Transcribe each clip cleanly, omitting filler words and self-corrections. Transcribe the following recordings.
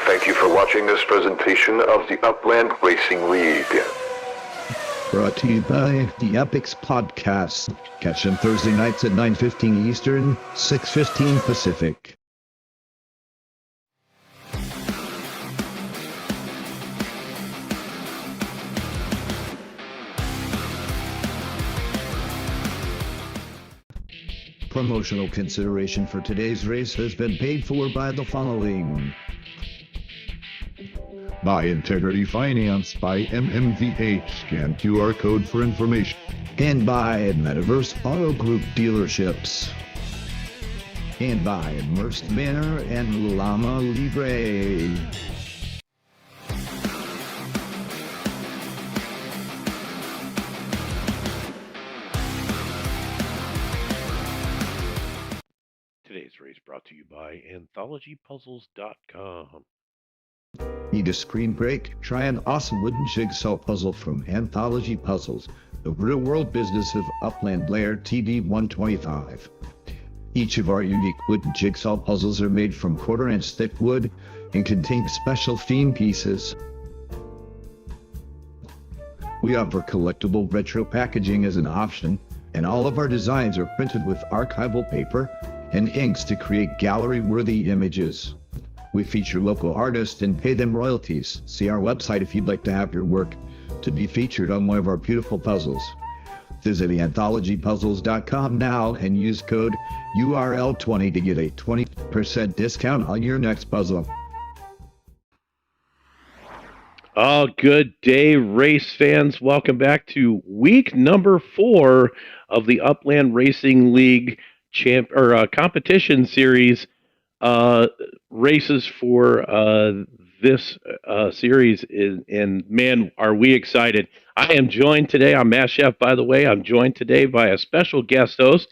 Thank you for watching this presentation of the Upland Racing League. Brought to you by the Epics Podcast. Catch them Thursday nights at 9:15 Eastern, 6:15 Pacific. Promotional consideration for today's race has been paid for by the following. By Integrity Finance, by MMVH, scan QR code for information. And by Metaverse Auto Group Dealerships. And by Immersed Banner and Llama Libre. Today's race brought to you by AnthologyPuzzles.com. Need a screen break? Try an awesome wooden jigsaw puzzle from Anthology Puzzles, the real-world business of Upland Layer TD125. Each of our unique wooden jigsaw puzzles are made from quarter-inch thick wood and contain special theme pieces. We offer collectible retro packaging as an option, and all of our designs are printed with archival paper and inks to create gallery-worthy images. We feature local artists and pay them royalties. See our website if you'd like to have your work to be featured on one of our beautiful puzzles. Visit anthologypuzzles.com now and use code URL20 to get a 20% discount on your next puzzle. Oh, good day, race fans. Welcome back to week number 4 of the Upland Racing League competition series. Races for this series and man, are we excited. I am joined today, I'm Mass Chef, by the way. I'm joined today by a special guest host.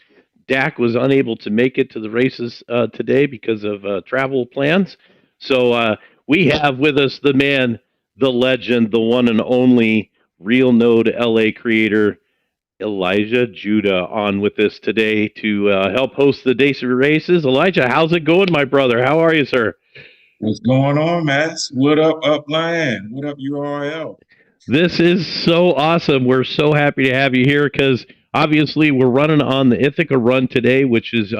Dak was unable to make it to the races today because of travel plans. So we have with us the man, the legend, the one and only Real Node LA creator, Elijah Judah, on with us today to help host the Days of Races. Elijah, how's it going, my brother? How are you, sir? What's going on, Matt? What up, Upland? What up, URL? This is so awesome. We're so happy to have you here because obviously we're running on the Ithaca Run today, which is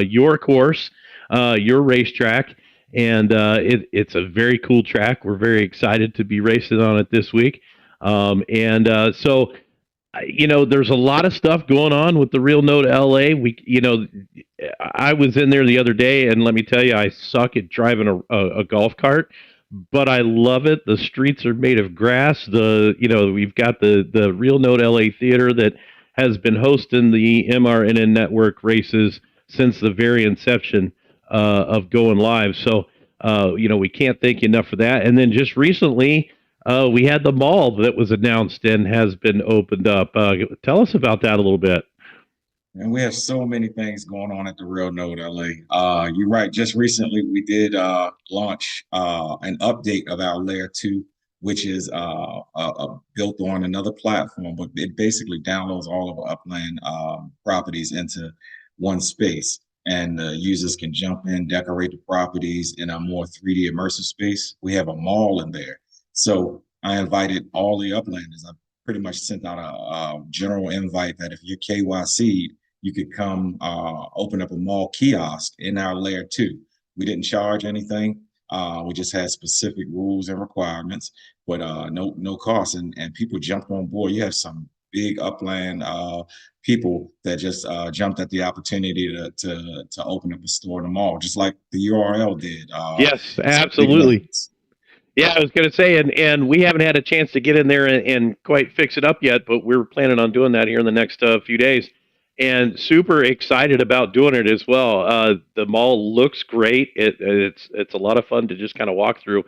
your course, your racetrack, and it's a very cool track. We're very excited to be racing on it this week. So there's a lot of stuff going on with the Real Node LA. I was in there the other day, and let me tell you, I suck at driving a golf cart, but I love it. The streets are made of grass. We've got the Real Node LA Theater that has been hosting the MRNN Network races since the very inception of going live. So, we can't thank you enough for that. And then just recently, we had the mall that was announced and has been opened up. Tell us about that a little bit. And we have so many things going on at the Real Node LA. You're right. Just recently, we did launch an update of our Layer 2, which is built on another platform, but it basically downloads all of our Upland properties into one space. And users can jump in, decorate the properties in a more 3D immersive space. We have a mall in there. So I invited all the Uplanders. I pretty much sent out a general invite that if you're KYC'd, you could come open up a mall kiosk in our Layer 2. We didn't charge anything. We just had specific rules and requirements, but no cost. And people jumped on board. You have some big Upland people that just jumped at the opportunity to open up a store in the mall, just like the URL did. Yes, absolutely. Yeah, I was going to say, and we haven't had a chance to get in there and quite fix it up yet, but we're planning on doing that here in the next few days, and super excited about doing it as well. The mall looks great. It's a lot of fun to just kind of walk through,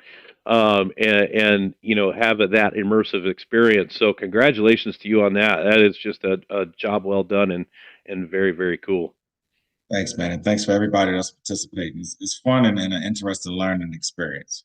and have that immersive experience. So congratulations to you on that. That is just a job well done and very, very cool. Thanks, man, and thanks for everybody that's participating. It's fun and an interesting learning experience.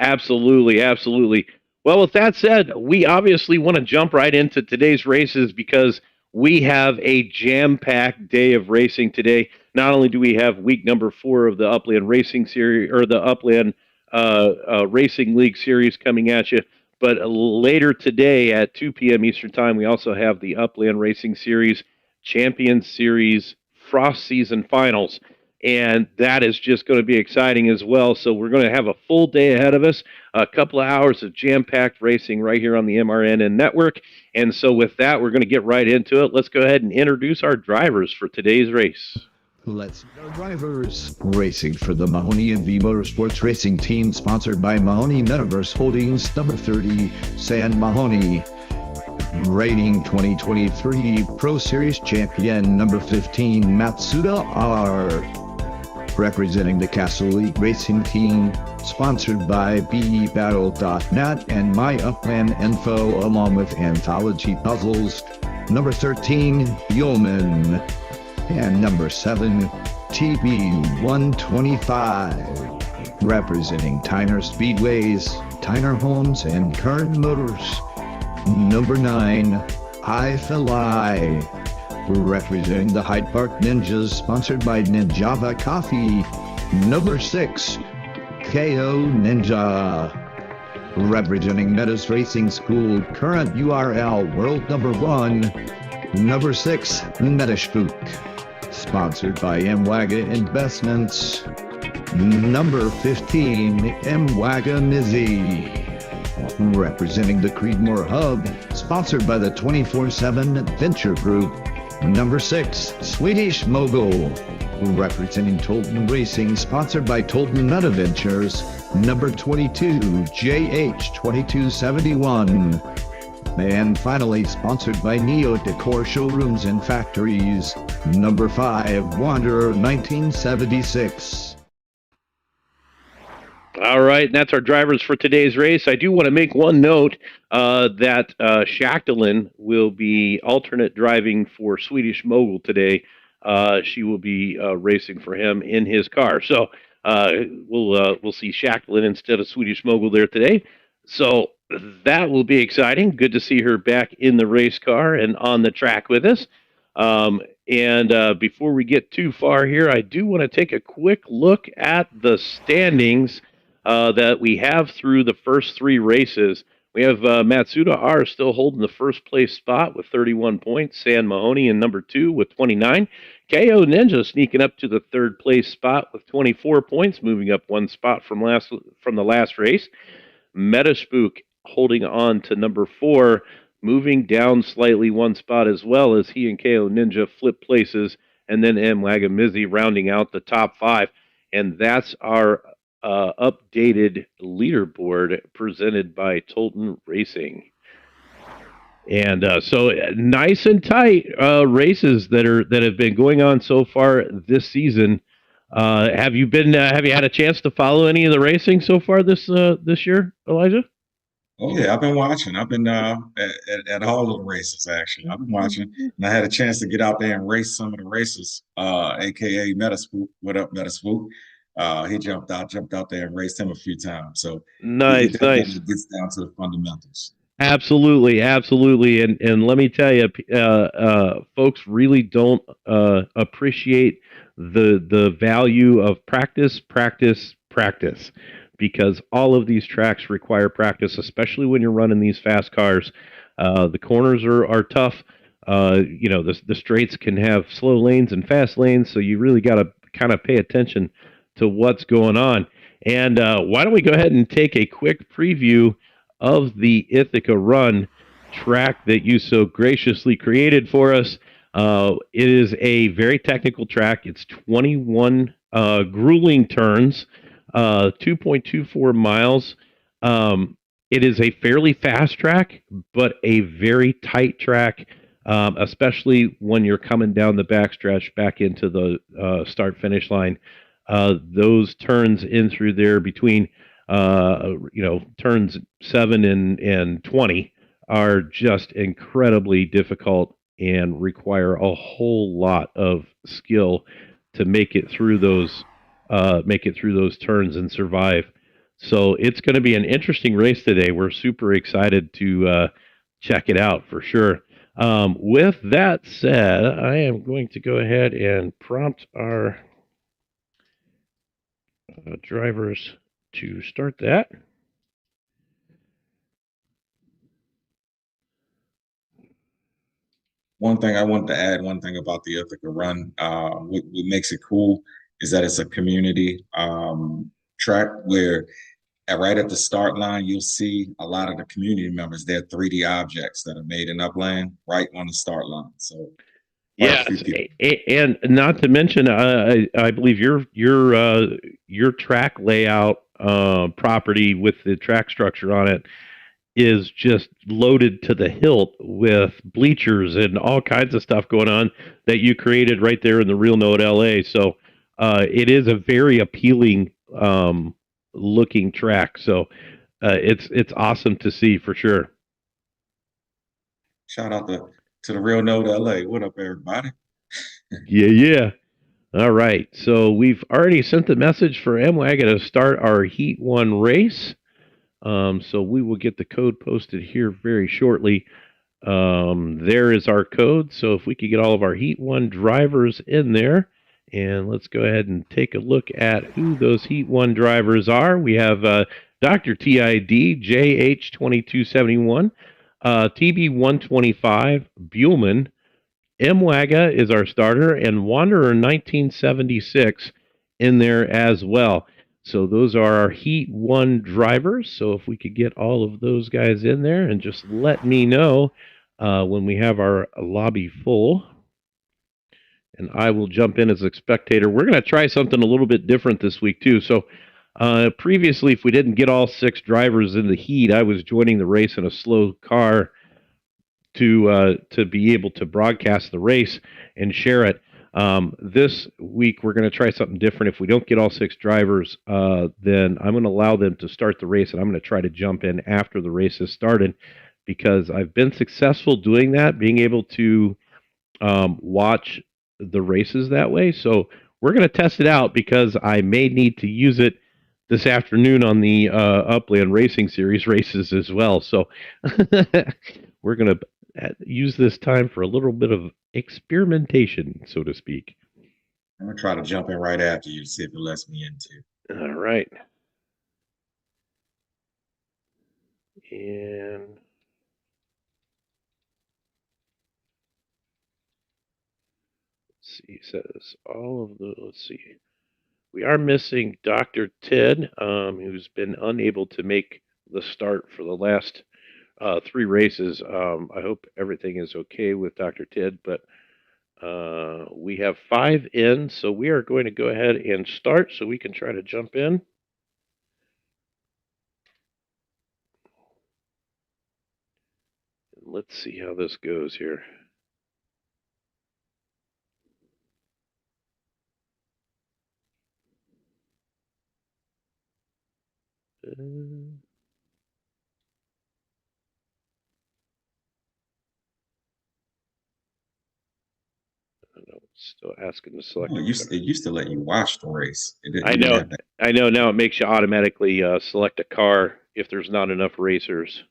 Absolutely, absolutely. Well, with that said, we obviously want to jump right into today's races because we have a jam-packed day of racing today. Not only do we have week number 4 of the Upland Racing Series, or the Upland Racing League series coming at you. But later today at 2 p.m. Eastern Time, we also have the Upland Racing Series Champion Series Frost Season Finals. And that is just going to be exciting as well. So we're going to have a full day ahead of us, a couple of hours of jam-packed racing right here on the MRNN network. And so with that, we're going to get right into it. Let's go ahead and introduce our drivers for today's race. Let's meet our drivers. Racing for the Mahoney and V Motorsports Racing Team, sponsored by Mahoney Metaverse Holdings, number 30, San Mahoney. Rating 2023 Pro Series Champion, number 15, Matsuda R. Representing the Castle Elite Racing Team, sponsored by BEBattle.net and My Upland Info, along with Anthology Puzzles, number 13, Yeoman. And number 7, TB125, representing Tyner Speedways, Tyner Homes, and Current Motors. Number 9, I Fly, representing the Hyde Park Ninjas, sponsored by Ninjava Coffee. Number 6, KO Ninja, representing Meadows Racing School, current URL World Number 1. Number 6, Metaspook, sponsored by MWAGA Investments. Number 15, MWAGA Mizzy, representing the Creedmoor Hub, sponsored by the 24/7 Adventure Group. Number 6, Swedish Mogul, representing Tolton Racing, sponsored by Tolton Meta Ventures. Number 22, JH2271. And finally, sponsored by Neo Decor Showrooms and Factories. Number 5, Wanderer 1976. All right, and that's our drivers for today's race. I do want to make one note that Shacklin will be alternate driving for Swedish Mogul today. She will be racing for him in his car. So we'll see Shacklin instead of Swedish Mogul there today. So that will be exciting. Good to see her back in the race car and on the track with us. And before we get too far here, I do want to take a quick look at the standings that we have through the first 3 races. We have Matsuda R still holding the first place spot with 31 points. San Mahoney in number 2 with 29. KO Ninja sneaking up to the 3rd place spot with 24 points, moving up 1 spot from the last race. Metaspook holding on to number 4, moving down slightly 1 spot as well, as he and KO Ninja flip places, and then MWAGA Mizzy rounding out the top 5. And that's our updated leaderboard presented by Tolton Racing. And so nice and tight races that have been going on so far this season. Have you had a chance to follow any of the racing so far this year, Elijah? Oh yeah, I've been watching. I've been at all of the races actually. I've been watching, and I had a chance to get out there and race some of the races. AKA Metaspook. What up, Metaspook? He jumped out there and raced him a few times. So nice. It gets down to the fundamentals. Absolutely, and let me tell you, folks really don't appreciate the value of practice, because all of these tracks require practice, especially when you're running these fast cars. The corners are tough. The straights can have slow lanes and fast lanes, so you really got to kind of pay attention to what's going on. And why don't we go ahead and take a quick preview of the Ithaca Run track that you so graciously created for us. It is a very technical track. It's 21 grueling turns, 2.24 miles. It is a fairly fast track, but a very tight track, especially when you're coming down the backstretch back into the start-finish line. Those turns in through there between turns 7 and 20 are just incredibly difficult and require a whole lot of skill to make it through those turns and survive. So it's going to be an interesting race today. We're super excited to check it out for sure. With that said, I am going to go ahead and prompt our drivers to start that. One thing I wanted to add, one thing about the Ithaca Run, what makes it cool is that it's a community track where right at the start line, you'll see a lot of the community members. They're 3D objects that are made in Upland right on the start line. So quite a few Yes, people. and not to mention, I believe your track layout property with the track structure on it is just loaded to the hilt with bleachers and all kinds of stuff going on that you created right there in the Real Node LA. So it is a very appealing looking track. So it's awesome to see for sure. Shout out to the Real Node LA. What up, everybody? Yeah. All right. So we've already sent the message for MWAG to start our Heat 1 race. So we will get the code posted here very shortly. There is our code. So if we could get all of our Heat 1 drivers in there, and let's go ahead and take a look at who those Heat 1 drivers are. We have Dr. TID, JH2271, TB125, Buellman, MWAGA is our starter, and Wanderer 1976 in there as well. So those are our Heat 1 drivers. So if we could get all of those guys in there and just let me know when we have our lobby full. And I will jump in as a spectator. We're going to try something a little bit different this week too. So previously, if we didn't get all 6 drivers in the heat, I was joining the race in a slow car to be able to broadcast the race and share it. This week, we're going to try something different. If we don't get all 6 drivers, then I'm going to allow them to start the race, and I'm going to try to jump in after the race has started because I've been successful doing that, being able to watch the races that way. So we're going to test it out because I may need to use it this afternoon on the Upland Racing Series races as well. So we're going to use this time for a little bit of experimentation, so to speak. I'm gonna try to jump in right after you to see if it lets me in too. All right. And let's see, it says all of the, let's see. We are missing Dr. Ted, who's been unable to make the start for the last 3 races. I hope everything is okay with Dr. Ted, but we have 5 in, so we are going to go ahead and start so we can try to jump in. Let's see how this goes here. Still asking to select. It used to let you watch the race. I know. Now it makes you automatically select a car if there's not enough racers.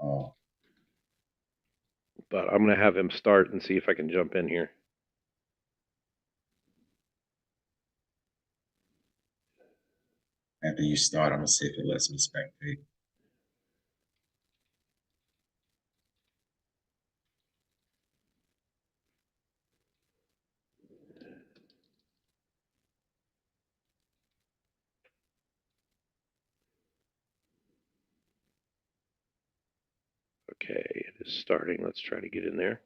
Oh. But I'm going to have him start and see if I can jump in here. After you start, I'm gonna see if it lets me spectate. Okay, it is starting. Let's try to get in there.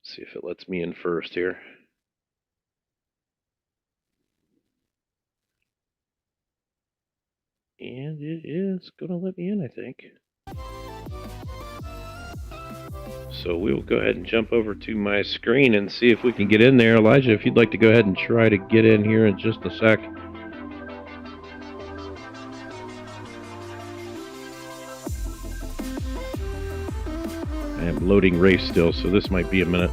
See if it lets me in first here. And it is going to let me in, I think. So we'll go ahead and jump over to my screen and see if we can get in there. Elijah, if you'd like to go ahead and try to get in here in just a sec. I am loading race still, so this might be a minute.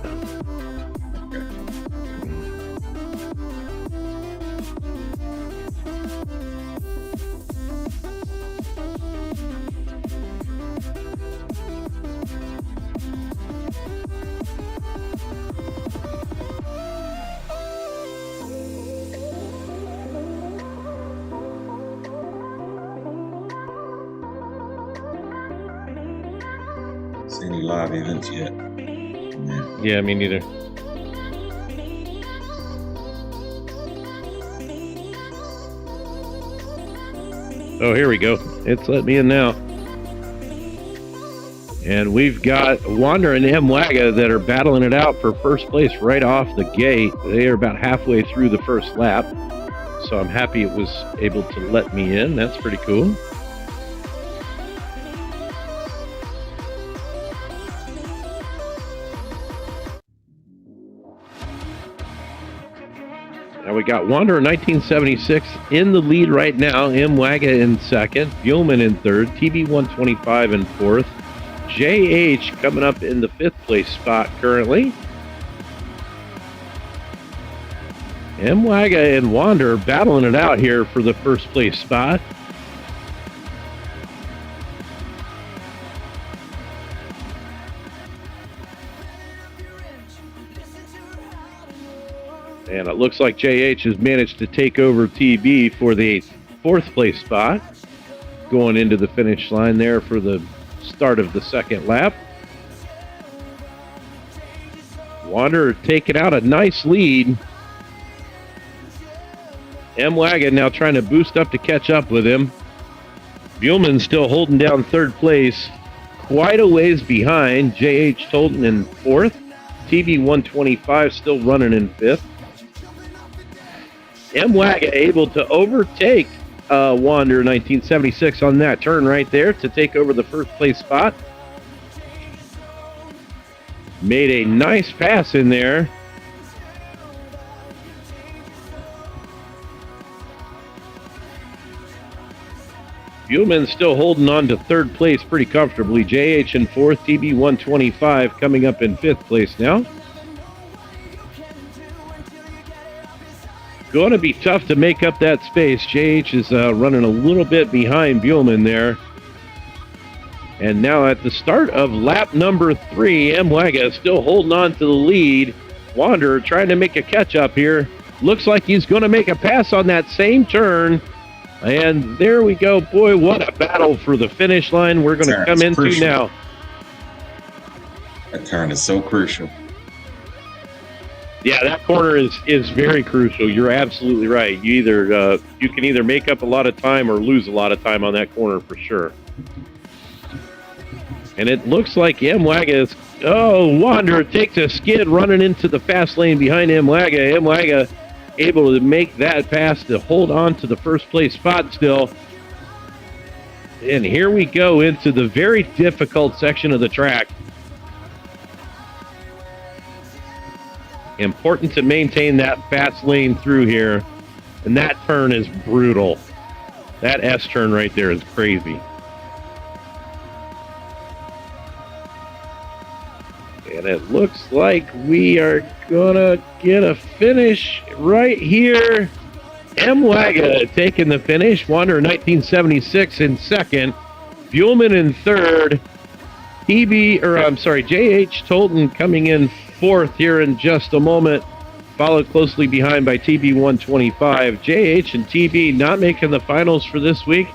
live events yet. Yeah. Yeah, me neither. Oh, here we go. It's let me in now. And we've got Wander and Mwaga that are battling it out for first place right off the gate. They are about halfway through the first lap. So I'm happy it was able to let me in. That's pretty cool. Now we got Wander in 1976 in the lead right now. Mwaga in second. Buellman in third. TB125 in fourth. JH coming up in the fifth place spot currently. Mwaga and Wander battling it out here for the first place spot. And it looks like JH has managed to take over TB for the fourth place spot. Going into the finish line there for the start of the second lap. Wander taking out a nice lead. Mwaga now trying to boost up to catch up with him. Buellman still holding down third place. Quite a ways behind. J.H. Tolton in fourth. TB125 still running in fifth. Mwaga able to overtake Wander 1976 on that turn right there to take over the first place spot. Made a nice pass in there. Buellman still holding on to third place pretty comfortably. JH in fourth, TB125 coming up in fifth place now. Going to be tough to make up that space. JH is running a little bit behind Buellman there. And now at the start of lap number 3, Mwaga still holding on to the lead. Wander trying to make a catch up here. Looks like he's going to make a pass on that same turn. And there we go. Boy, what a battle for the finish line we're going to come into crucial. now. That turn is so crucial. Yeah, that corner is very crucial. You're absolutely right. You can either make up a lot of time or lose a lot of time on that corner for sure. And it looks like Mwaga is... Oh, Wander takes a skid running into the fast lane behind Mwaga. Mwaga able to make that pass to hold on to the first place spot still. And here we go into the very difficult section of the track. Important to maintain that fast lane through here. And that turn is brutal. That S turn right there is crazy. And it looks like we are gonna get a finish right here. Mwaga taking the finish. Wander 1976 in second. Buellman in third. J.H. Tolton coming in fourth here in just a moment. Followed closely behind by TB125. J.H. and TB not making the finals for this week.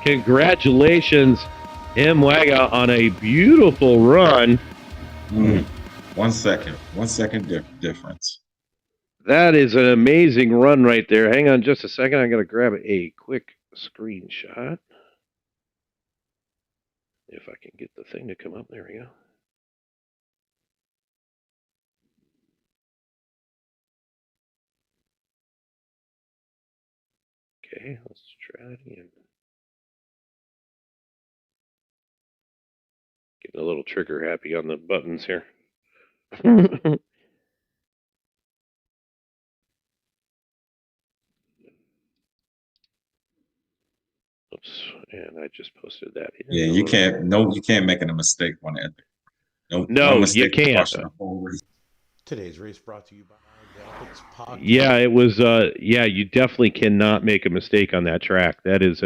Congratulations, Mwaga, on a beautiful run. 1 second. 1 second difference. That is an amazing run right there. Hang on just a second. I'm going to grab a quick screenshot. If I can get the thing to come up. There we go. Okay, let's try it again. Getting a little trigger happy on the buttons here. Oops, and I just posted that in. Yeah, you can't make a mistake on it. No, mistake you can't. Today's race brought to you by Delphix Podcast. Yeah, it was. You definitely cannot make a mistake on that track. That is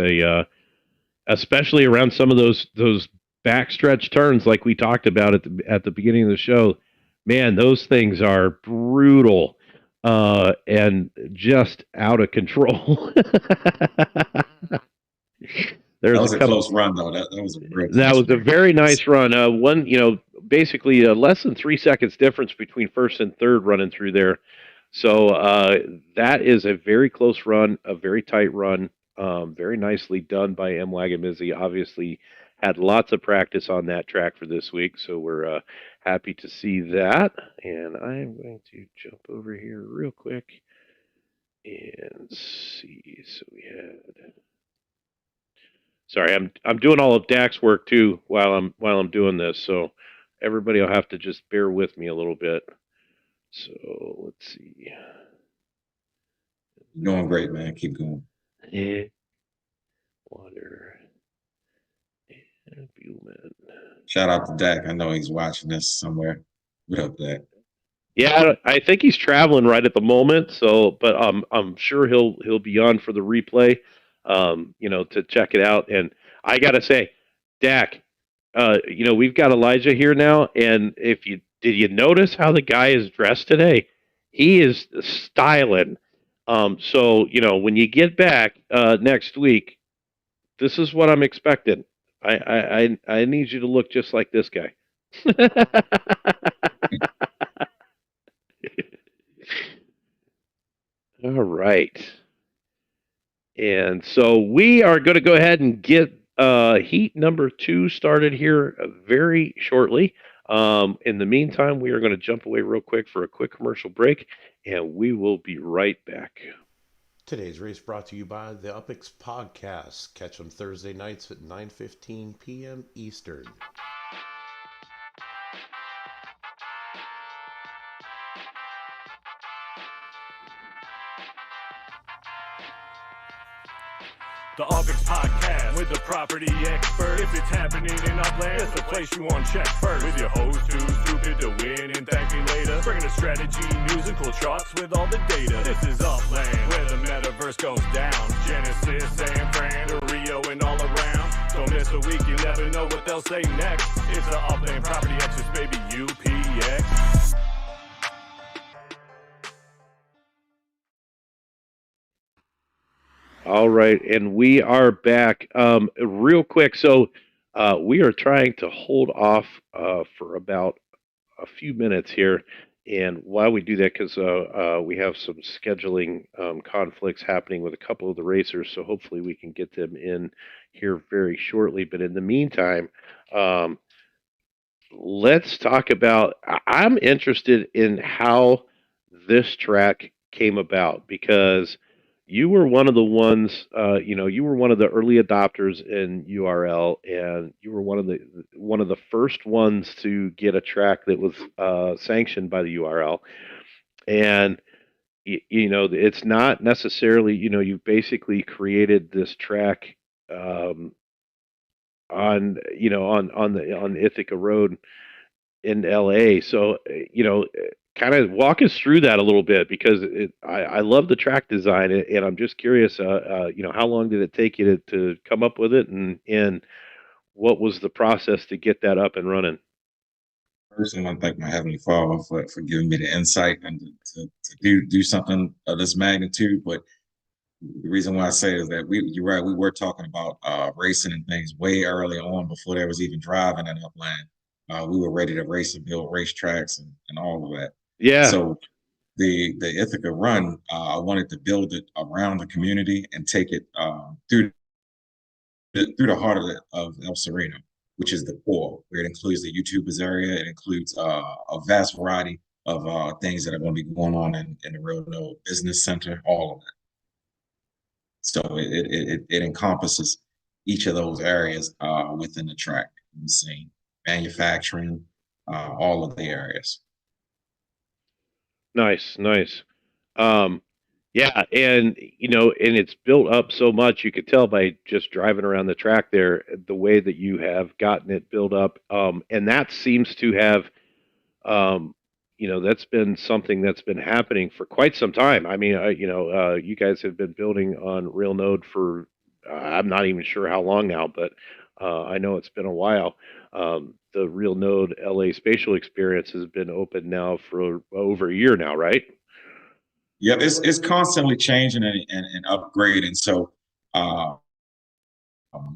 especially around some of those backstretch turns like we talked about at the beginning of the show. Man, those things are brutal and just out of control. That was a close run, though. That was a great. That was a very nice run. basically less than 3 seconds difference between first and third running through there. So that is a very close run, a very tight run, very nicely done by M. Wagamizzi. Obviously, had lots of practice on that track for this week, so we're happy to see that. And I'm going to jump over here real quick and see. So we had. Sorry, I'm doing all of Dak's work too while I'm doing this, so everybody will have to just bear with me a little bit. So let's see. You're doing great, man. Keep going. Water and Buhlman. Shout out to Dak. I know he's watching this somewhere. What up, Dak? Yeah, I think he's traveling right at the moment. So, but I'm sure he'll be on for the replay, to check it out. And I gotta say, Dak, we've got Elijah here now, and did you notice how the guy is dressed today? He is styling. So when you get back next week, this is what I'm expecting. I need you to look just like this guy. All right. And so we are going to go ahead and get heat number 2 started here very shortly. In the meantime, we are going to jump away real quick for a quick commercial break, and we will be right back. Today's race brought to you by the UpX Podcast. Catch them Thursday nights at 9:15 p.m. Eastern. The Upland Podcast with the property expert. If it's happening in Upland, it's the place you want to check first. With your host who's stupid to win and thank me later. Bringing the strategy, news, and cool charts with all the data. This is Upland, where the metaverse goes down. Genesis, San Fran, to Rio, and all around. Don't miss a week, you never know what they'll say next. It's the Upland Property Experts, baby, UPX. All right, and we are back real quick. So we are trying to hold off for about a few minutes here. And while we do that, because we have some scheduling conflicts happening with a couple of the racers, so hopefully we can get them in here very shortly. But in the meantime, let's talk about. I'm interested in how this track came about because you were one of the ones, you were one of the early adopters in URL, and you were one of the first ones to get a track that was sanctioned by the URL. And it's not necessarily, you basically created this track on Ithaca Road in LA. So, kind of walk us through that a little bit because I love the track design and I'm just curious, how long did it take you to come up with it and what was the process to get that up and running? First, I want to thank my Heavenly Father for giving me the insight and to do something of this magnitude. But the reason why I say is that you're right, we were talking about racing and things way early on before there was even driving in Upland. We were ready to race and build racetracks and all of that. Yeah. So the Ithaca Run, I wanted to build it around the community and take it through the heart of El Sereno, which is the core, where it includes the YouTubers area. It includes a vast variety of things that are going to be going on in the Real Node Business Center, all of that. So it encompasses each of those areas within the track, scene, manufacturing, all of the areas. Nice. Yeah, and and it's built up so much you could tell by just driving around the track there the way that you have gotten it built up, and that seems to have, that's been something that's been happening for quite some time. I mean, you guys have been building on Real Node for I'm not even sure how long now, but I know it's been a while. The Real Node LA spatial experience has been open now for over a year now, right? Yep, it's constantly changing and upgrading. So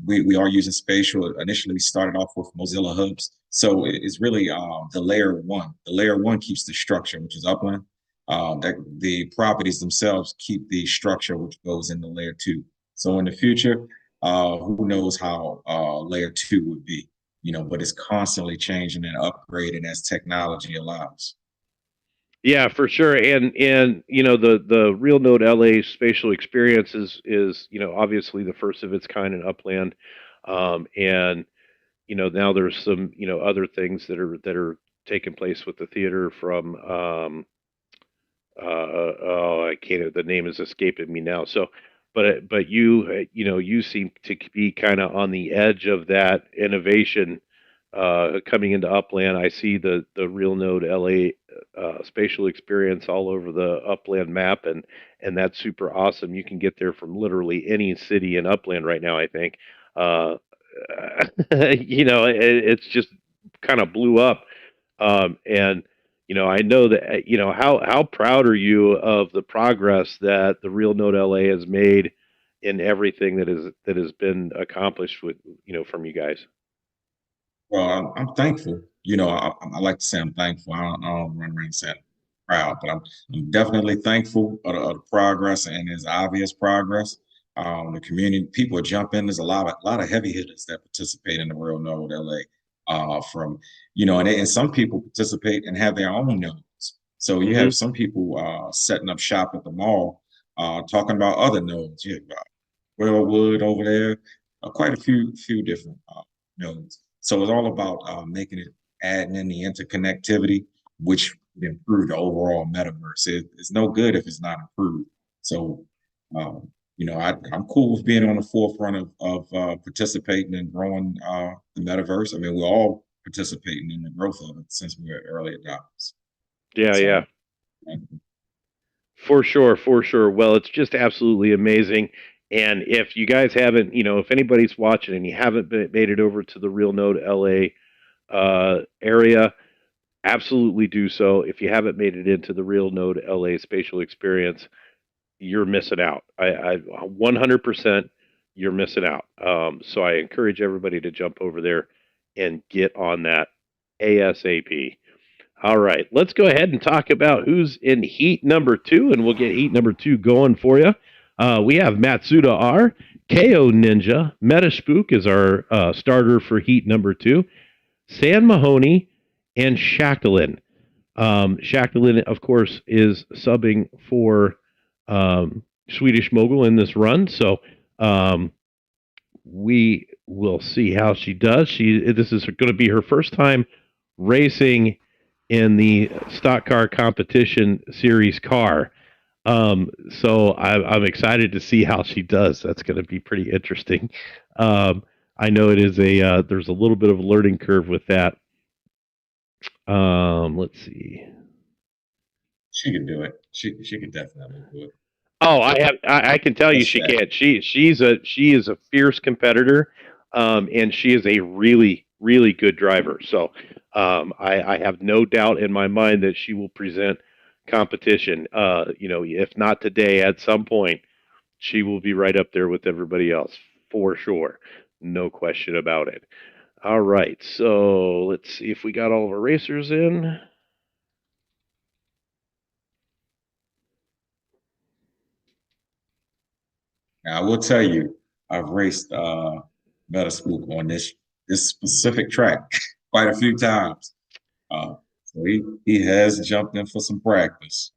We are using spatial. Initially, we started off with Mozilla Hubs, so it's really the layer one. The layer one keeps the structure, which is Upland. That the properties themselves keep the structure, which goes into layer two. So in the future, who knows how layer two would be? But it's constantly changing and upgrading as technology allows. Yeah, for sure. And the Real Node LA spatial experience is obviously the first of its kind in Upland. And now there's some other things that are taking place with the theater from oh, I can't, the name is escaping me now. So but you seem to be kind of on the edge of that innovation coming into Upland. I see the Real Node LA spatial experience all over the Upland map, and that's super awesome. You can get there from literally any city in Upland right now, I think. Uh, it's just kind of blew up. And I know that how proud are you of the progress that the Real Node LA has made in everything that has been accomplished with from you guys. Well, I'm thankful. I like to say I'm thankful. I don't run around and say I'm proud, but I'm definitely thankful of the progress, and there's obvious progress. The community, people jump in. There's a lot of heavy hitters that participate in the Real Node LA. From and some people participate and have their own nodes. So you Hmm. have some people setting up shop at the mall, talking about other nodes. You have Railwood over there, quite a few different nodes. So it's all about making it, adding in the interconnectivity, which would improve the overall metaverse. It's no good if it's not improved. So, I'm cool with being on the forefront of participating and growing the metaverse. I mean, we're all participating in the growth of it since we're early adopters. Yeah, So, yeah. For sure, for sure. Well, it's just absolutely amazing. And if you guys haven't, if anybody's watching and you haven't made it over to the Real Node LA area, absolutely do so. If you haven't made it into the Real Node LA spatial experience, you're missing out. I 100% you're missing out. So I encourage everybody to jump over there and get on that ASAP. All right, let's go ahead and talk about who's in heat number two, and we'll get heat number two going for you. We have Matsuda R, KO Ninja, Metaspook is our starter for heat number two, San Mahoney, and Shackleton. Shackleton, of course, is subbing for Swedish Mogul in this run, so we will see how she does. This is going to be her first time racing in the stock car competition series car. So I'm excited to see how she does. That's going to be pretty interesting. I know it is there's a little bit of a learning curve with that. Let's see. she can do it. She can definitely do it. Oh, I can tell you That's she that. can't. She is a fierce competitor, and she is a really really good driver. So I have no doubt in my mind that she will present competition. If not today, at some point, she will be right up there with everybody else for sure. No question about it. All right, so let's see if we got all of our racers in. Now, I will tell you, I've raced Metaspook on this specific track quite a few times. So he has jumped in for some practice.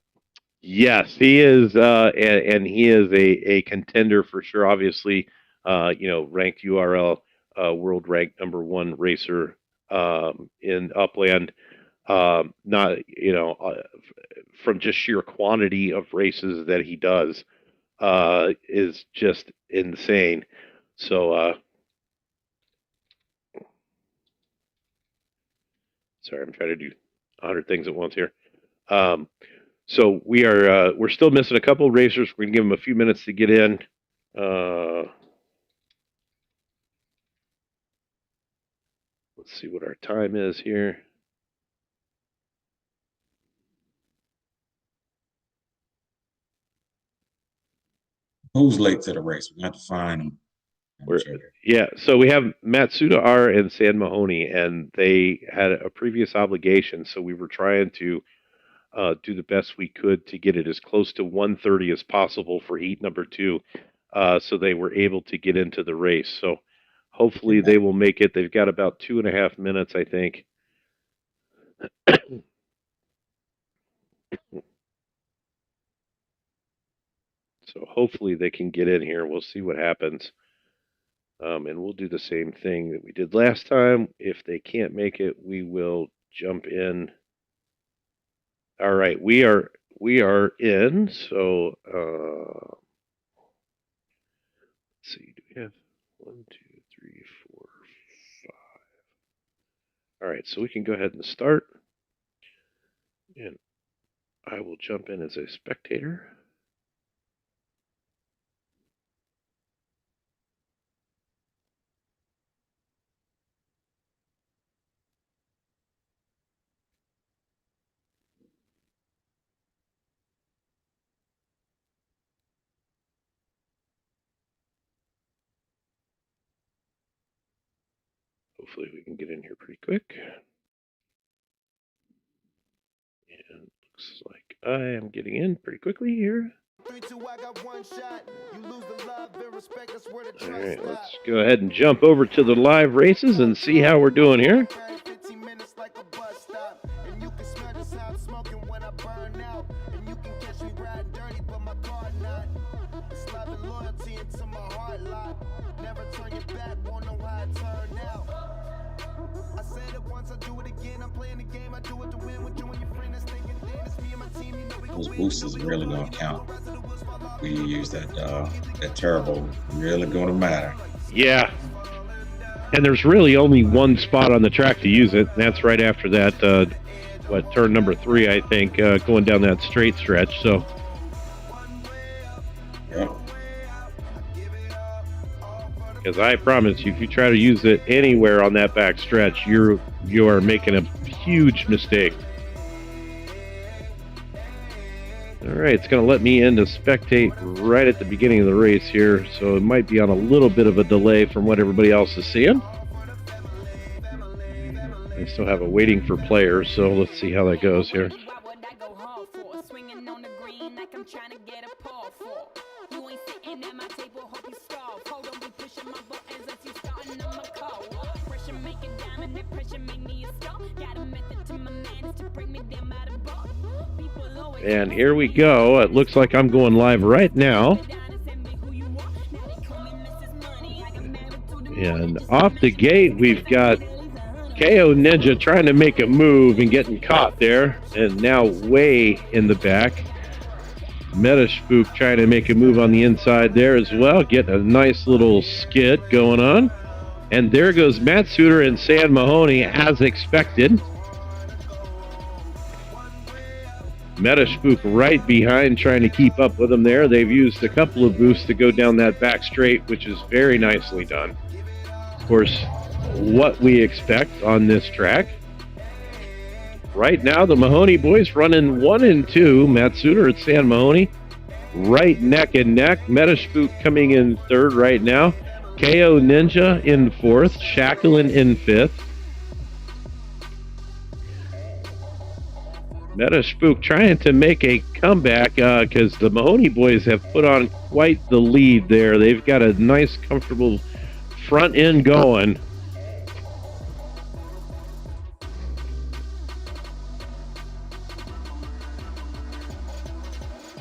Yes, he is, and he is a contender for sure. Obviously, ranked URL, world ranked number one racer in Upland. Not from just sheer quantity of races that he does, is just insane. So, sorry, I'm trying to do 100 things at once here. Um, So we're still missing a couple of racers. We're gonna give them a few minutes to get in. Let's see what our time is here. Who's late to the race? We have to find him. I'm sure. Yeah, so we have Matsuda R and San Mahoney, and they had a previous obligation, so we were trying to do the best we could to get it as close to 1:30 as possible for heat number 2, so they were able to get into the race. So hopefully they will make it. They've got about 2.5 minutes, I think. So hopefully they can get in here. We'll see what happens. And we'll do the same thing that we did last time. If they can't make it, we will jump in. All right, we are in. So let's see. Do we have 1, 2, 3, 4, 5? All right, so we can go ahead and start. And I will jump in as a spectator. Hopefully we can get in here pretty quick. And looks like I am getting in pretty quickly here. All right, let's go ahead and jump over to the live races and see how we're doing here. Those boosters are really gonna count. We use that turbo, really gonna matter. Yeah. And there's really only one spot on the track to use it. And that's right after that, turn number 3, I think, going down that straight stretch. So. Yep. Because I promise you, if you try to use it anywhere on that back stretch, you are making a huge mistake. All right, it's going to let me in to spectate right at the beginning of the race here, so it might be on a little bit of a delay from what everybody else is seeing. I still have a waiting for players, so let's see how that goes here. And here we go. It looks like I'm going live right now. And off the gate, we've got KO Ninja trying to make a move and getting caught there. And now way in the back. Meta Spook trying to make a move on the inside there as well. Getting a nice little skid going on. And there goes Matt Suter and San Mahoney as expected. Meta Spook right behind trying to keep up with them there. They've used a couple of boosts to go down that back straight, which is very nicely done. Of course, what we expect on this track. Right now, the Mahoney boys running 1 and 2. Matt Suter and San Mahoney right neck and neck. Meta Spook coming in 3rd right now. KO Ninja in 4th. Shackleton in 5th. Meta Spook trying to make a comeback because the Mahoney boys have put on quite the lead there. They've got a nice, comfortable front end going.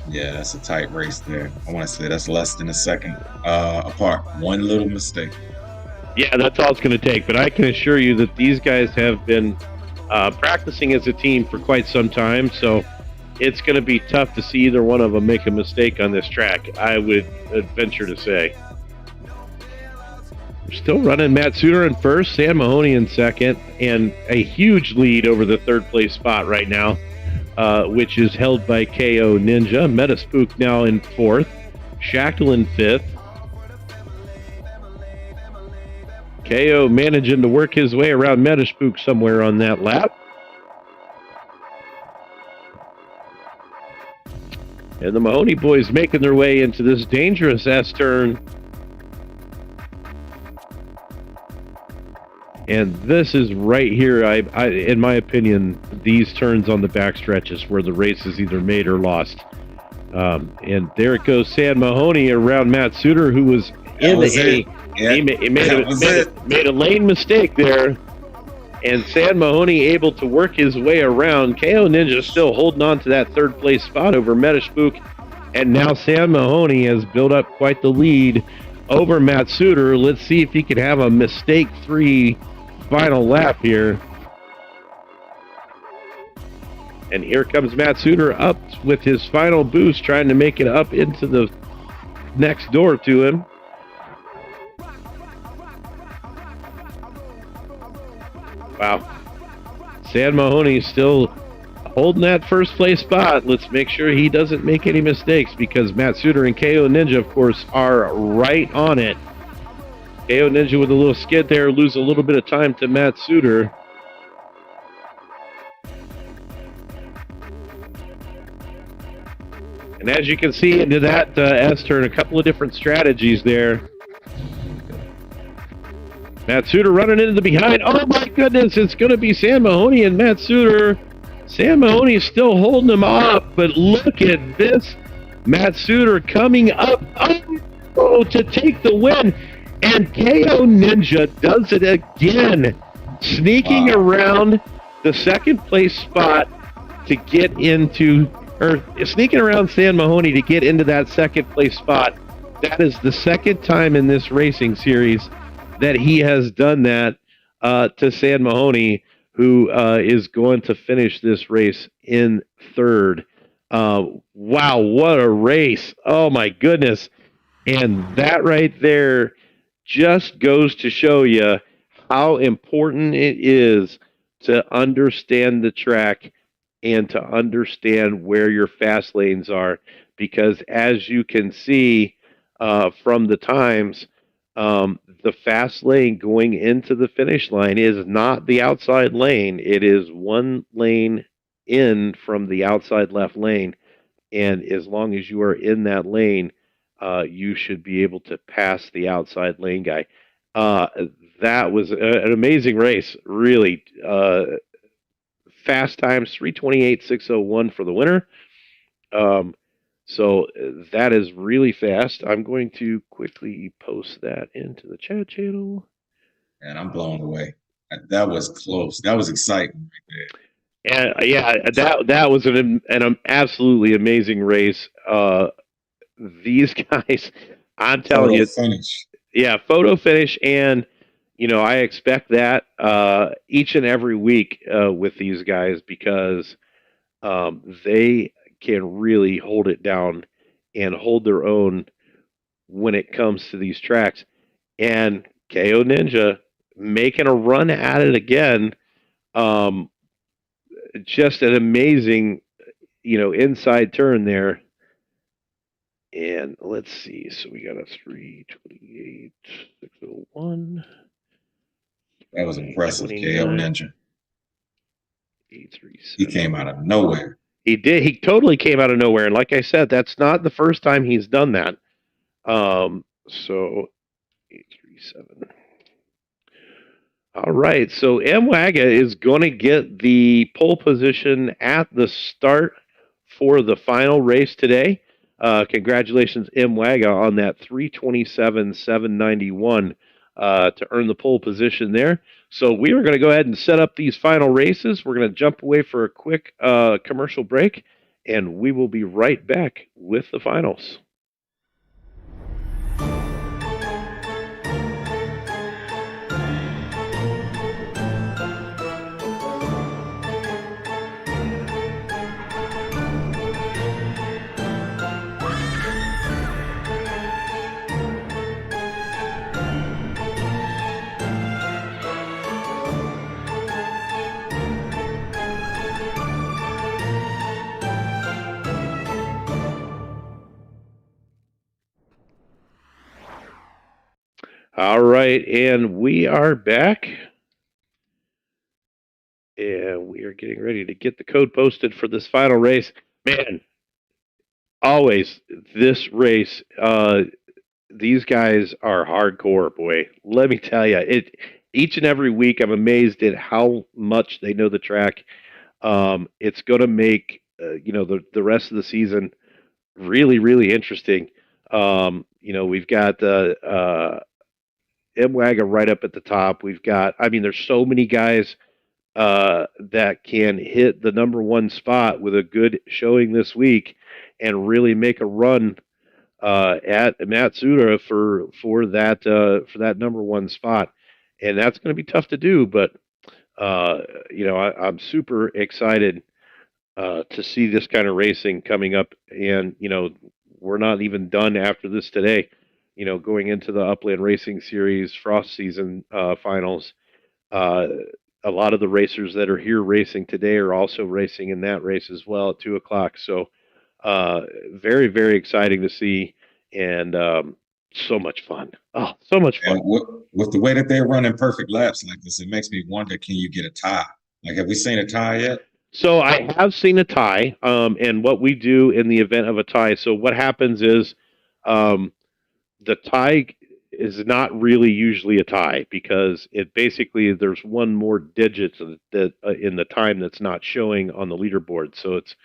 Yeah, that's a tight race there. I want to say that's less than a second apart. One little mistake. Yeah, that's all it's going to take. But I can assure you that these guys have been practicing as a team for quite some time, so it's going to be tough to see either one of them make a mistake on this track, I would venture to say. We're still running Matt Suter in 1st, San Mahoney in 2nd, and a huge lead over the 3rd place spot right now, which is held by KO Ninja. Meta Spook now in 4th, Shackleton 5th. KO managing to work his way around Meta Spook somewhere on that lap. And And the Mahoney boys making their way into this dangerous S-turn. And this is right here. In my opinion, these turns on the back stretches where the race is either made or lost. And there it goes, Sam Mahoney around Matt Suter, who was in the Yeah, he made a lane mistake there, and Sam Mahoney able to work his way around. KO Ninja still holding on to that third place spot over Metaspook, and now Sam Mahoney has built up quite the lead over Matt Suter. Let's see if he can have a mistake-free final lap here. And here comes Matt Suter up with his final boost, trying to make it up into the next door to him. Wow. Sam Mahoney still holding that first place spot. Let's make sure he doesn't make any mistakes, because Matt Suter and KO Ninja, of course, are right on it. KO Ninja with a little skid there, lose a little bit of time to Matt Suter. And as you can see into that S-turn, a couple of different strategies there. Matt Suter running into the behind. Oh my goodness, it's going to be Sam Mahoney and Matt Suter. Sam Mahoney is still holding him off, but look at this. Matt Suter coming up to take the win. And KO Ninja does it again, sneaking around the second place spot to get into, or sneaking around Sam Mahoney to get into that second place spot. That is the second time in this racing series that he has done that to Sam Mahoney, who is going to finish this race in third. Wow, what a race. Oh my goodness. And that right there just goes to show you how important it is to understand the track and to understand where your fast lanes are, because as you can see from the times, the fast lane going into the finish line is not the outside lane. It is one lane in from the outside left lane, and as long as you are in that lane, you should be able to pass the outside lane guy. That was an amazing race, really. Fast times, 3:28.601 for the winner. So that is really fast. I'm going to quickly post that into the chat channel. And I'm blown away. That was close. That was exciting right there. And yeah, that was an absolutely amazing race. These guys, I'm telling you, finish. Yeah, photo finish, and I expect that each and every week with these guys, because they can really hold it down and hold their own when it comes to these tracks. And KO Ninja making a run at it again. Just an amazing, inside turn there. And let's see. So we got a 3:28.601. That was impressive, KO Ninja. 837. He came out of nowhere. He did. He totally came out of nowhere. And like I said, that's not the first time he's done that. So 837. All right. So Mwaga is going to get the pole position at the start for the final race today. Congratulations, Mwaga, on that 3:27.791 to earn the pole position there. So we are going to go ahead and set up these final races. We're going to jump away for a quick commercial break, and we will be right back with the finals. All right, and we are back. And we are getting ready to get the code posted for this final race. Man, always this race, these guys are hardcore, boy. Let me tell you, each and every week, I'm amazed at how much they know the track. It's going to make the rest of the season really, really interesting. We've got Mwaga right up at the top. We've got, I mean, there's so many guys that can hit the number one spot with a good showing this week and really make a run at Matsuda for that number one spot, and that's going to be tough to do. But I'm super excited to see this kind of racing coming up, and we're not even done after this today. Going into the Upland Racing Series Frost Season finals. A lot of the racers that are here racing today are also racing in that race as well at 2:00. So, very, very exciting to see, and so much fun. Oh, so much fun. And with the way that they're running perfect laps like this, it makes me wonder, can you get a tie? Like, have we seen a tie yet? So I have seen a tie, and what we do in the event of a tie. So what happens is, the tie is not really usually a tie because it basically there's one more digit that in the time that's not showing on the leaderboard. So it's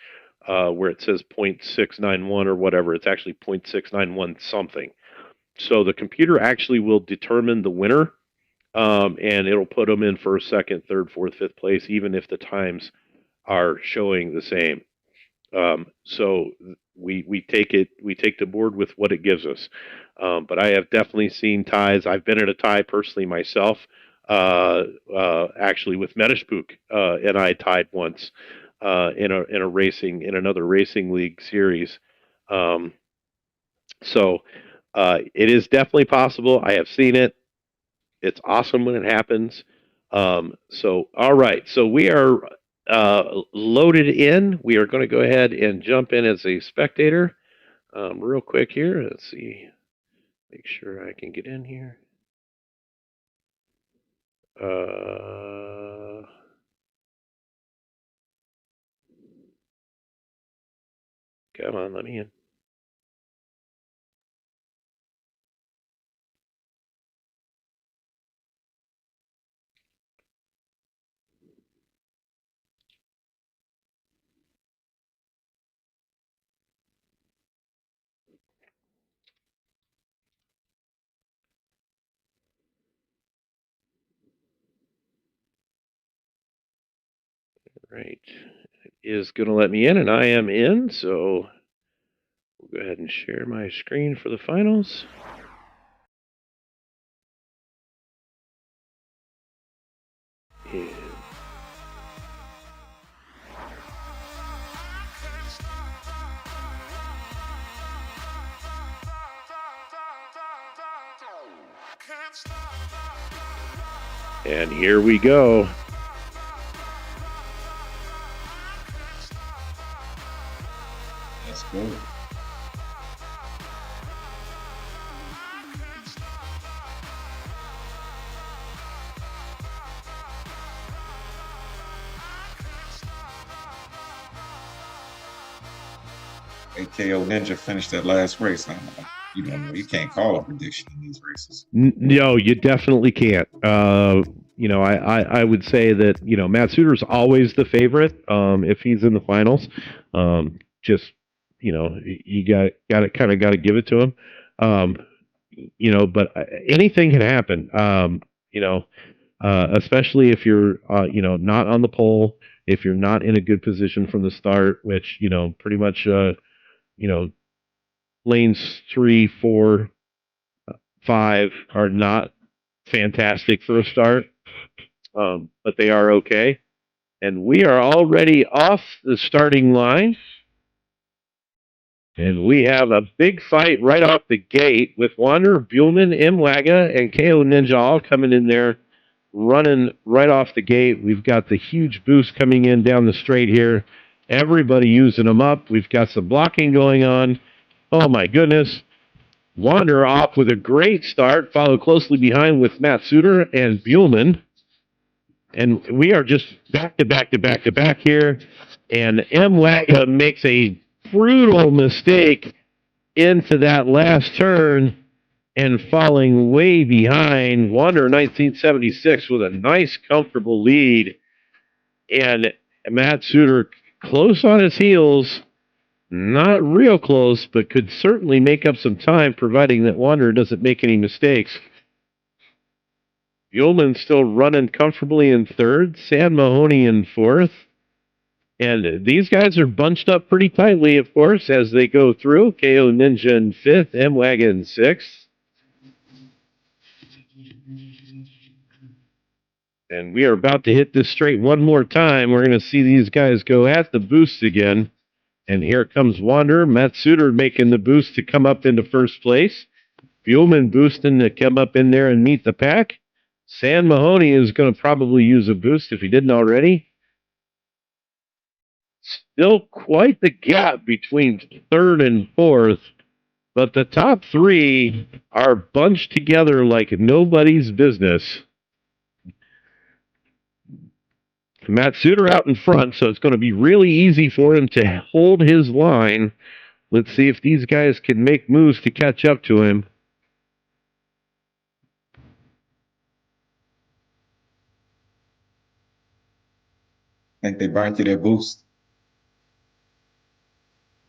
where it says 0.691 or whatever. It's actually 0.691 something. So the computer actually will determine the winner, and it'll put them in first, second, third, fourth, fifth place, even if the times are showing the same. So we take the board with what it gives us. But I have definitely seen ties. I've been at a tie personally myself, actually with Metashpook, and I tied once in another racing league series. So it is definitely possible. I have seen it. It's awesome when it happens. So all right, so we are loaded in. We are going to go ahead and jump in as a spectator real quick here. Let's see. Make sure I can get in here. Come on, let me in. Right. It is going to let me in, and I am in, so we'll go ahead and share my screen for the finals. And And here we go. Let's go. AKO Ninja finished that last race. You don't know. You can't call a prediction in these races. No, you definitely can't. I would say that Matsuda's always the favorite if he's in the finals. Just you got to give it to him. But anything can happen. Especially if you're not on the pole, if you're not in a good position from the start, which pretty much lanes 3, 4, 5 are not fantastic for a start, but they are okay. And we are already off the starting line. And we have a big fight right off the gate with Wander, Buellman, Mwaga, and KO Ninja all coming in there, running right off the gate. We've got the huge boost coming in down the straight here. Everybody using them up. We've got some blocking going on. Oh, my goodness. Wander off with a great start, followed closely behind with Matsuda and Buellman. And we are just back to back here. And Mwaga makes a brutal mistake into that last turn and falling way behind. Wander 1976 with a nice, comfortable lead. And Matt Suter close on his heels. Not real close, but could certainly make up some time, providing that Wander doesn't make any mistakes. Buellman still running comfortably in third. San Mahoney in fourth. And these guys are bunched up pretty tightly, of course, as they go through. KO Ninja in fifth. M-Wagon sixth. And we are about to hit this straight one more time. We're going to see these guys go at the boost again. And here comes Wander. Matt Suter making the boost to come up into first place. Buellman boosting to come up in there and meet the pack. San Mahoney is going to probably use a boost if he didn't already. Still quite the gap between third and fourth. But the top three are bunched together like nobody's business. Matt Suter out in front, so it's going to be really easy for him to hold his line. Let's see if these guys can make moves to catch up to him. I think they burned through their boost.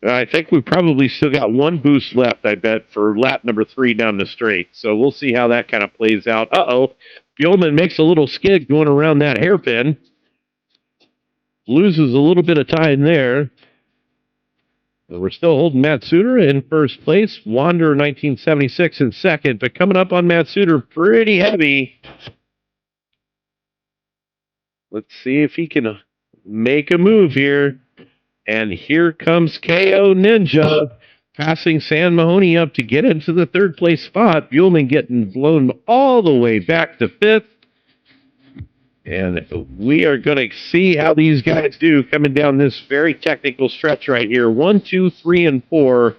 I think we probably still got one boost left, I bet, for lap number 3 down the straight. So we'll see how that kind of plays out. Uh-oh. Buellman makes a little skid going around that hairpin. Loses a little bit of time there. But we're still holding Matt Suter in first place. Wander 1976 in second. But coming up on Matt Suter pretty heavy. Let's see if he can make a move here. And here comes KO Ninja, passing San Mahoney up to get into the third place spot. Buellman getting blown all the way back to fifth. And we are going to see how these guys do coming down this very technical stretch right here. 1, 2, 3, and 4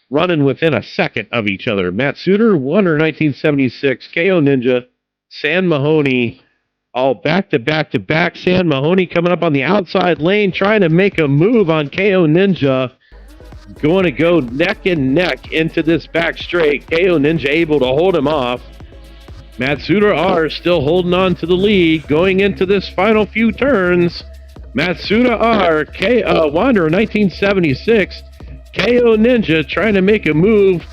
running within a second of each other. Matt Suter, Wander 1976, KO Ninja, San Mahoney, all back to back to back. San Mahoney coming up on the outside lane, trying to make a move on KO Ninja. Going to go neck and neck into this back straight. KO Ninja able to hold him off. Matt Suter are still holding on to the lead going into this final few turns. Matt Suter are Wander 1976. KO Ninja trying to make a move.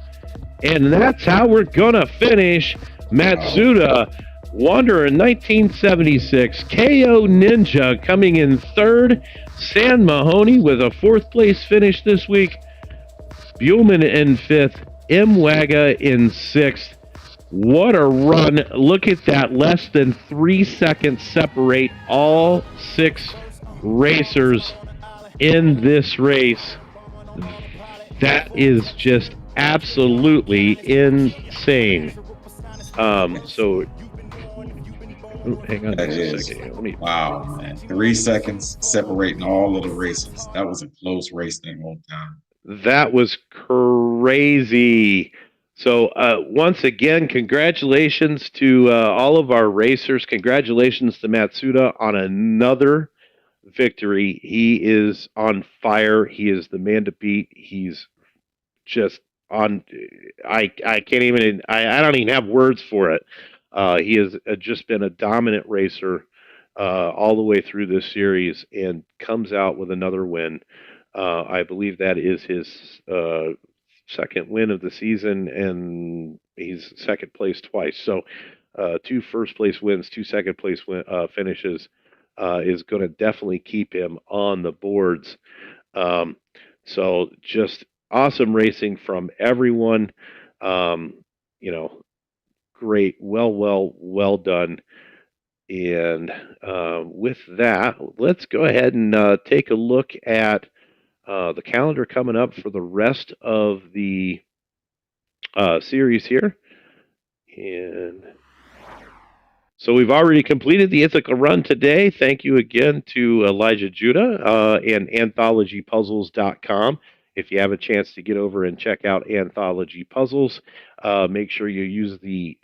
And that's how we're going to finish. Matt Suter, Wander in 1976. KO Ninja coming in third. San Mahoney with a fourth place finish this week. Buellman in fifth. M-Waga in sixth. What a run. Look at that. Less than 3 seconds separate all 6 racers in this race. That is just absolutely insane. So, hang on a second. Wow, man. 3 seconds separating all of the racers. That was a close race that whole time. That was crazy. So once again, congratulations to all of our racers. Congratulations to Matsuda on another victory. He is on fire. He is the man to beat. He's just on. I can't even. I don't even have words for it. He has just been a dominant racer all the way through this series and comes out with another win. I believe that is his second win of the season, and he's second place twice. So 2 first place wins, 2 second place finishes is going to definitely keep him on the boards. So just awesome racing from everyone. Great, well done. And with that, let's go ahead and take a look at the calendar coming up for the rest of the series here. And so we've already completed the Ithaca run today. Thank you again to Elijah Judah and AnthologyPuzzles.com. If you have a chance to get over and check out Anthology Puzzles, make sure you use the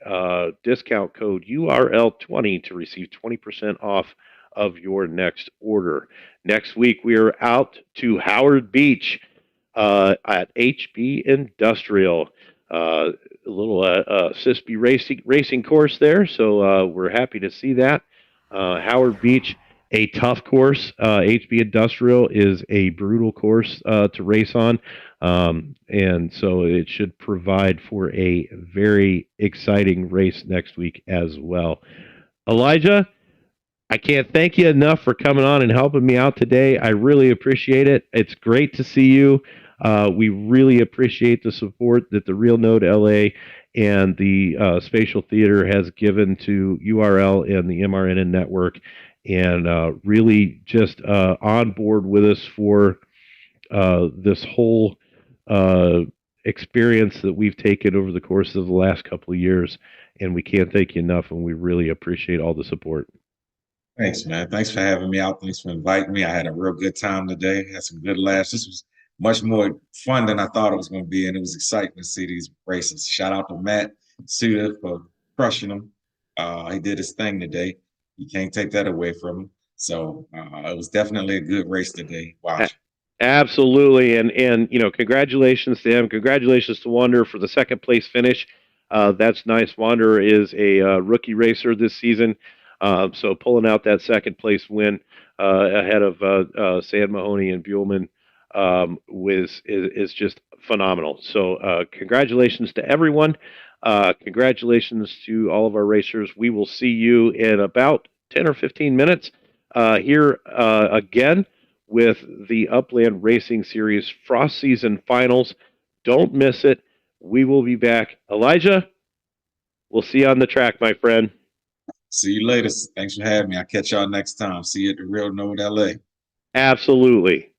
discount code URL20 to receive 20% off of your next order. Next week, we are out to Howard Beach at HB Industrial. a little CISP racing course there. So we're happy to see that. Howard Beach, a tough course. HB Industrial is a brutal course to race on. And so it should provide for a very exciting race next week as well. Elijah, I can't thank you enough for coming on and helping me out today. I really appreciate it. It's great to see you. We really appreciate the support that the Real Node LA and the Spatial Theater has given to URL and the MRNN network, and really just on board with us for this whole experience that we've taken over the course of the last couple of years. And we can't thank you enough, and we really appreciate all the support. Thanks, man. Thanks for having me out. Thanks for inviting me. I had a real good time today. Had some good laughs. This was much more fun than I thought it was going to be, and it was exciting to see these races. Shout out to Matt Suda for crushing them. He did his thing today. You can't take that away from him. So it was definitely a good race today. Watch. Absolutely, and congratulations to him. Congratulations to Wander for the second place finish. That's nice. Wander is a rookie racer this season. So pulling out that second place win ahead of Sam Mahoney and Buellman is just phenomenal. So congratulations to everyone. Congratulations to all of our racers. We will see you in about 10 or 15 minutes here again with the Upland Racing Series Frost Season Finals. Don't miss it. We will be back. Elijah, we'll see you on the track, my friend. See you later. Thanks for having me. I'll catch y'all next time. See you at the Real Node LA. Absolutely.